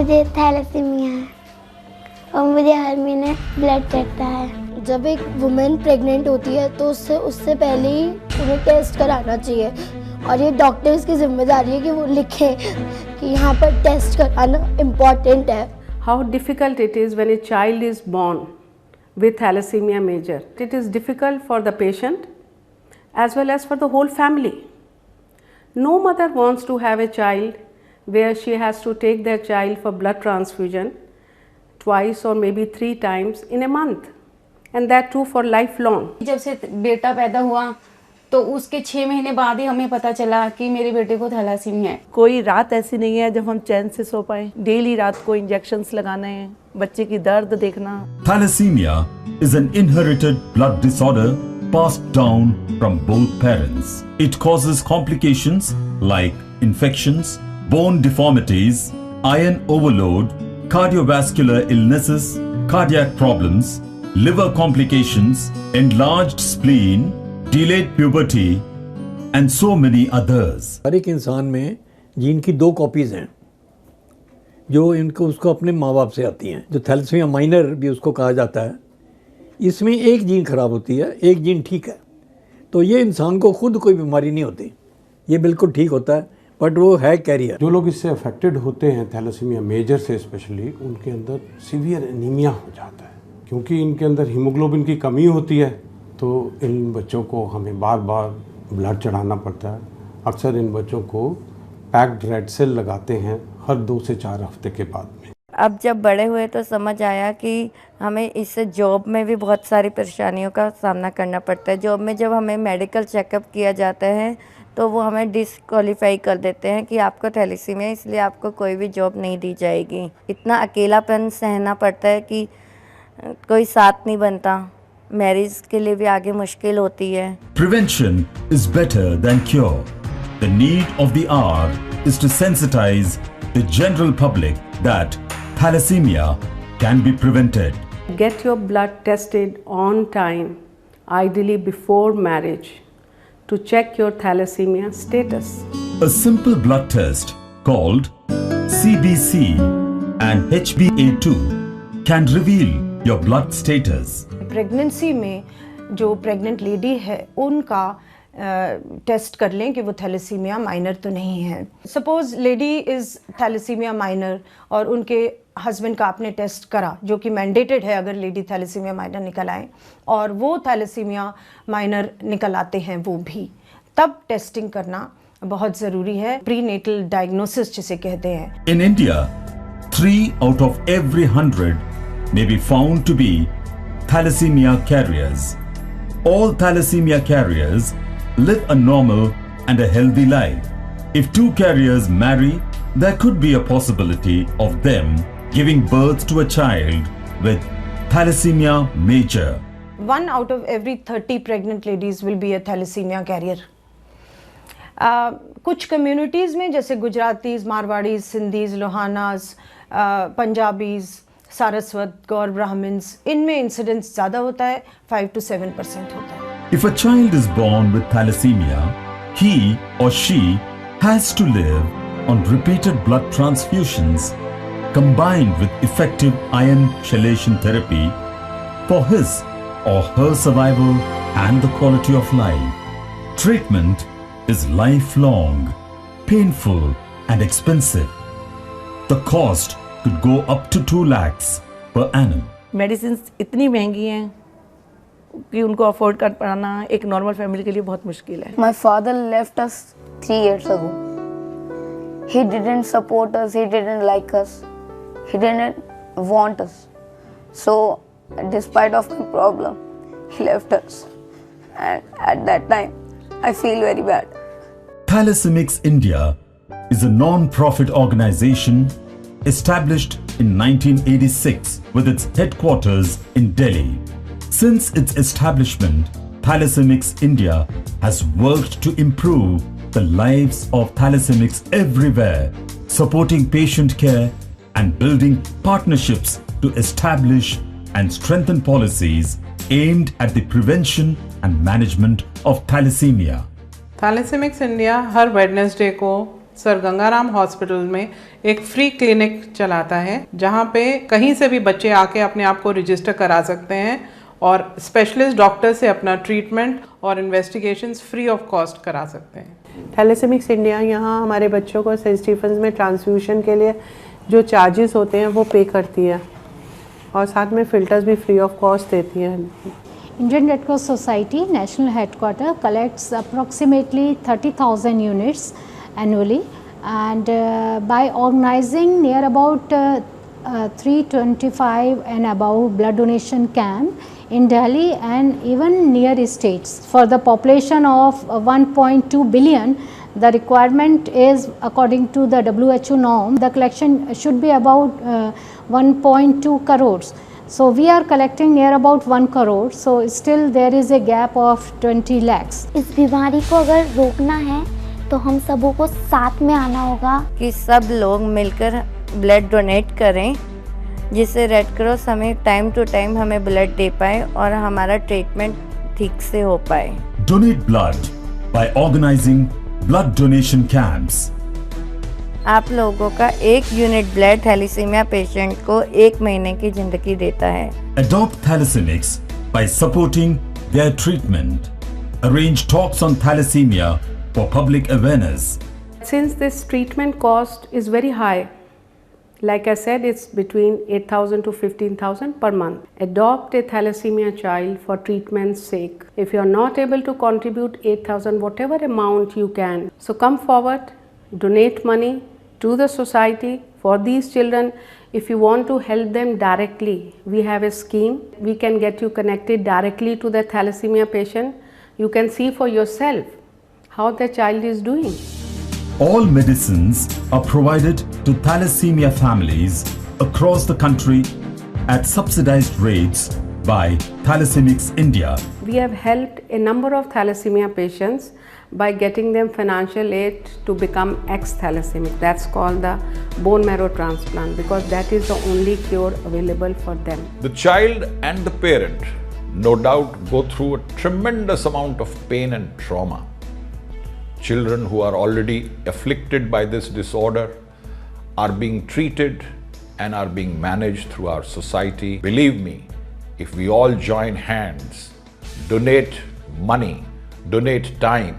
मुझे थैलेसीमिया है और मुझे हर महीने ब्लड चढ़ता है। जब एक वुमेन प्रेग्नेंट होती है तो उससे पहले ही उन्हें टेस्ट कराना चाहिए और ये डॉक्टर्स की जिम्मेदारी है कि वो लिखें कि यहाँ पर टेस्ट कराना इम्पॉर्टेंट है। How difficult it is when a child is born with thalassemia major. It is difficult for the patient as well as for the whole family. No mother wants to have a child where she has to take their child for blood transfusion twice or maybe 3 times in a month, and that too for lifelong. जब से बेटा पैदा हुआ तो उसके 6 महीने बाद ही हमें पता चला कि मेरे बेटे को थैलेसीमिया है। कोई रात ऐसी नहीं है जब हम चैन से सो पाए। डेली रात को इंजेक्शंस लगाने हैं, बच्चे की दर्द देखना। Thalassemia is an inherited blood disorder passed down from both parents. It causes complications like infections, bone deformities, iron overload, cardiovascular illnesses, cardiac problems, liver complications, enlarged spleen, delayed puberty and so many others. हर एक इंसान में gene की 2 copies हैं जो उसको अपने माँ बाप से आती हैं, जो थैलेसीमिया माइनर भी उसको कहा जाता है। इसमें एक जीन खराब होती है, एक जीन ठीक है, तो ये इंसान को खुद कोई बीमारी नहीं होती, ये बिल्कुल ठीक होता है, बट वो है कैरियर। जो लोग इससे अफेक्टेड होते हैं थैलेसीमिया मेजर से स्पेशली, उनके अंदर सीवियर एनीमिया हो जाता है क्योंकि इनके अंदर हीमोग्लोबिन की कमी होती है। तो इन बच्चों को हमें बार बार ब्लड चढ़ाना पड़ता है। अक्सर इन बच्चों को पैक्ड रेड सेल लगाते हैं हर 2 से 4 हफ्ते के बाद में। अब जब बड़े हुए तो समझ आया कि हमें इससे जॉब में भी बहुत सारी परेशानियों का सामना करना पड़ता है। जॉब में जब हमें मेडिकल चेकअप किया जाता है तो वो हमें डिस्क्वालीफाई कर देते हैं कि आपको थैलेसीमिया है, इसलिए आपको कोई भी जॉब नहीं दी जाएगी। इतना अकेलापन सहना पड़ता है कि कोई साथ नहीं बनता। मैरिज के लिए भी आगे मुश्किल होती है। Prevention is better than cure. The need of the hour is to sensitize the general public that thalassemia can be prevented. Get your blood tested on time, ideally before marriage, to check your thalassemia status. A simple blood test called CBC and HbA2 can reveal your blood status. Pregnancy में जो pregnant lady है उनका test कर लें कि वो thalassaemia minor तो नहीं है। Suppose lady is thalassemia minor और उनके हस्बैंड का आपने टेस्ट करा, जो कि मैंडेटेड है अगर लेडी थैलेसीमिया माइनर निकल आए, और वो थैलेसीमिया माइनर निकल आते हैं वो भी, तब टेस्टिंग करना बहुत ज़रूरी है। प्रीनेटल डायग्नोसिस जिसे कहते हैं। In India, 3 out of every 100 may be found to be thalassemia carriers. All thalassemia carriers live a normal and a healthy life. If 2 carriers marry, there could be a possibility of them giving birth to a child with thalassemia major. 1 out of every 30 pregnant ladies will be a thalassemia carrier. कुछ communities में जैसे गुजरातीज़, मारवाड़ीज़, Sindhis, लोहानाज़, Punjabis, Saraswat, गौर Brahmins, इनमें incidence ज़्यादा होता है, 5 to 7% होता है। If a child is born with thalassemia, he or she has to live on repeated blood transfusions combined with effective iron chelation therapy for his or her survival and the quality of life. Treatment is lifelong, painful and expensive. The cost could go up to 2 lakhs per annum. Medicine इतनी महंगी हैं कि उनको afford कर पाना एक normal family के लिए बहुत मुश्किल है। My father left us 3 years ago. He didn't support us, he didn't like us, he didn't want us. So, despite of my problem, he left us. And at that time, I feel very bad. Thalassemics India is a non-profit organization established in 1986 with its headquarters in Delhi. Since its establishment, Thalassemics India has worked to improve the lives of thalassemics everywhere, supporting patient care and building partnerships to establish and strengthen policies aimed at the prevention and management of thalassemia. Thalassemics India हर Wednesday को sir Gangaram hospital में एक free clinic चलाता है जहाँ पे कहीं से भी बच्चे आके अपने आप को रजिस्टर करा सकते हैं और स्पेशलिस्ट डॉक्टर से अपना ट्रीटमेंट और इन्वेस्टिगेशंस फ्री ऑफ कॉस्ट करा सकते हैं। थैलेसेमिक्स इंडिया यहाँ हमारे बच्चों को सेंट स्टीफेंस में ट्रांसफ्यूशन के लिए जो चार्जेस होते हैं वो पे करती है और साथ में फ़िल्टर्स भी फ्री ऑफ कॉस्ट देती है। Indian Red Cross Society National Headquarter collects approximately 30,000 units annually, and by organizing near about 325 and above blood donation camp in Delhi and even near states for the population of 1.2 billion, the requirement is according to the WHO norm, the collection should be about 1.2 crores. So we are collecting near about 1 crore. So still there is a gap of 20 lakhs. इस बीमारी को अगर रोकना है तो हम सबों को साथ में आना होगा कि सब लोग मिलकर ब्लड डोनेट करें, जिससे रेड क्रॉस हमें टाइम टू टाइम हमें ब्लड दे पाए और हमारा ट्रीटमेंट ठीक से हो पाए। Donate blood by organizing blood donation camps. आप लोगों का 1 यूनिट ब्लड थैलेसीमिया पेशेंट को 1 महीने की जिंदगी देता है। Adopt Thalassemics by supporting their treatment. Arrange talks on thalassemia for public awareness. Since this treatment cost is very high, like I said, it's between 8,000 to 15,000 per month. Adopt a thalassemia child for treatment's sake. If you are not able to contribute 8,000, whatever amount you can, so come forward, donate money to the society for these children. If you want to help them directly, we have a scheme. We can get you connected directly to the thalassemia patient. You can see for yourself how the child is doing. All medicines are provided to thalassemia families across the country at subsidized rates by Thalassemics India. We have helped a number of thalassemia patients by getting them financial aid to become ex-thalassemic. That's called the bone marrow transplant, because that is the only cure available for them. The child and the parent no doubt go through a tremendous amount of pain and trauma. Children who are already afflicted by this disorder are being treated and are being managed through our society. Believe me, if we all join hands, donate money, donate time,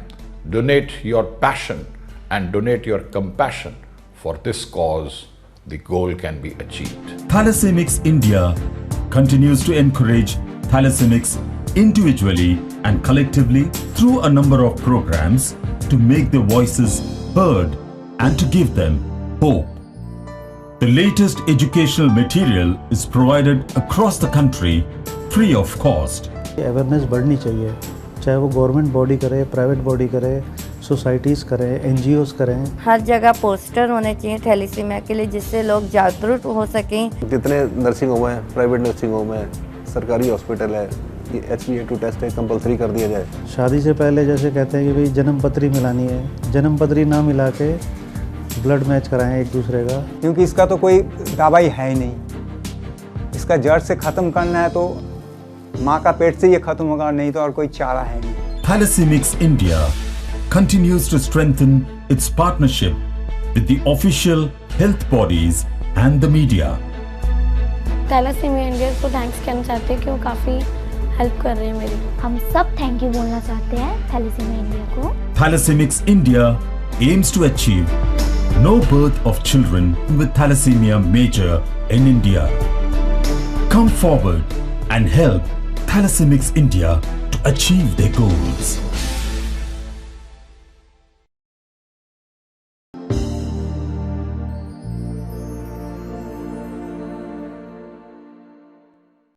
donate your passion and donate your compassion for this cause, the goal can be achieved. Thalassemics India continues to encourage thalassemics individually and collectively through a number of programs to make their voices heard and to give them hope. The latest educational material is provided across the country free of cost. Awareness बढ़नी चाहिए, चाहे वो government body करे, private body करे, societies करें, NGOs करें। हर जगह poster होने चाहिए थैलेसीमिया के लिए, जिससे लोग जागरूक हो सकें। जितने नर्सिंग होम है, प्राइवेट नर्सिंग होम है, सरकारी हॉस्पिटल है, ये HbA2 टेस्ट है कंपलसरी कर दिया जाए। शादी से पहले जैसे कहते हैं कि भाई जन्म पत्री मिलानी है, जन्म पत्री ना मिला के ब्लड मैच कराएं एक दूसरे का, क्योंकि इसका तो कोई दवाई है ही नहीं। इसका जड़ से ख़त्म करना है तो माँ का पेट से ये खत्म होगा, नहीं तो और कोई चारा है नहीं। Thalassemics India continues to strengthen its partnership with the official health bodies and the media. Thalassemia India को थैंक्स कहना चाहते हैं कि वो काफ़ी हेल्प कर रहे हैं मेरी। हम सब थैंक यू बोलना चाहते हैं थैलेसीमिया इंडिया को। Thalassemics India aims to achieve no birth of children with thalassemia major in India. Come forward and help Thalassemics India to achieve their goals.